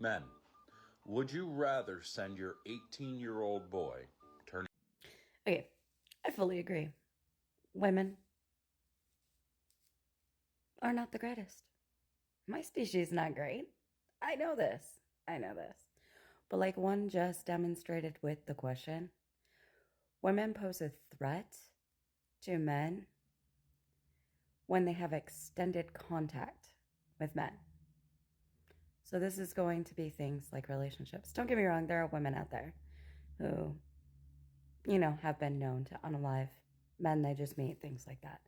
Men, would you rather send your 18-year-old boy turn? Okay, I fully agree. Women are not the greatest. My species is not great. I know this. I know this. But like one just demonstrated with the question, women pose a threat to men when they have extended contact with men. So this is going to be things like relationships. Don't get me wrong, there are women out there who, have been known to unalive men they just meet, things like that.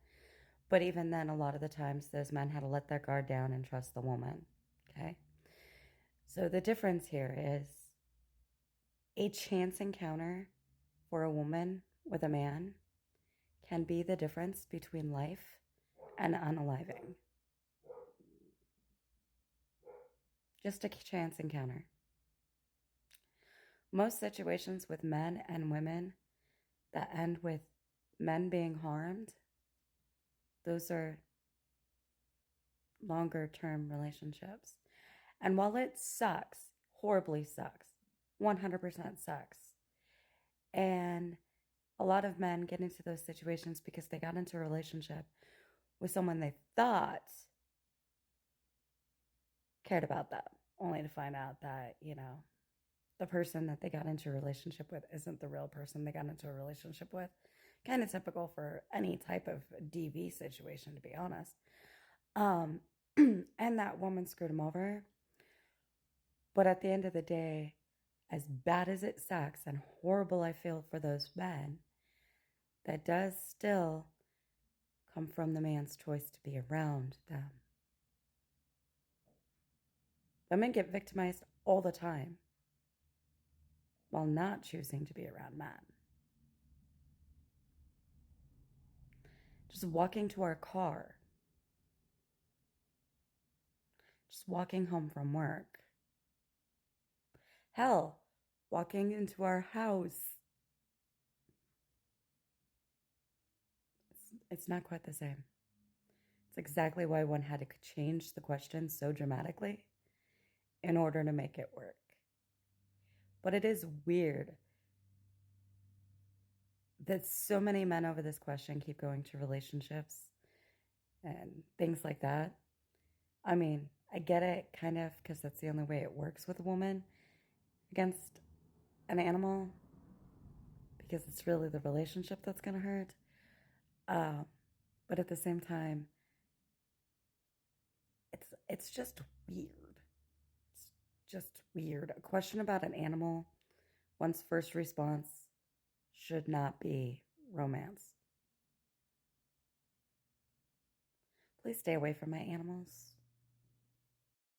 But even then, a lot of the times, those men had to let their guard down and trust the woman. Okay? So the difference here is a chance encounter for a woman with a man can be the difference between life and unaliving. Just a chance encounter. Most situations with men and women that end with men being harmed, those are longer term relationships. And while it sucks, horribly sucks, 100% sucks, and a lot of men get into those situations because they got into a relationship with someone they thought cared about them, only to find out that, the person that they got into a relationship with isn't the real person they got into a relationship with. Kind of typical for any type of DV situation, to be honest. And that woman screwed him over. But at the end of the day, as bad as it sucks and horrible I feel for those men, that does still come from the man's choice to be around them. Women get victimized all the time while not choosing to be around men. Just walking to our car, just walking home from work. Hell, walking into our house. It's not quite the same. It's exactly why one had to change the question so dramatically in order to make it work. But it is weird that so many men over this question keep going to relationships and things like that. I mean, I get it kind of because that's the only way it works with a woman against an animal because it's really the relationship that's going to hurt. But at the same time, it's just weird. It's just weird. A question about an animal, one's first response should not be romance. Please stay away from my animals.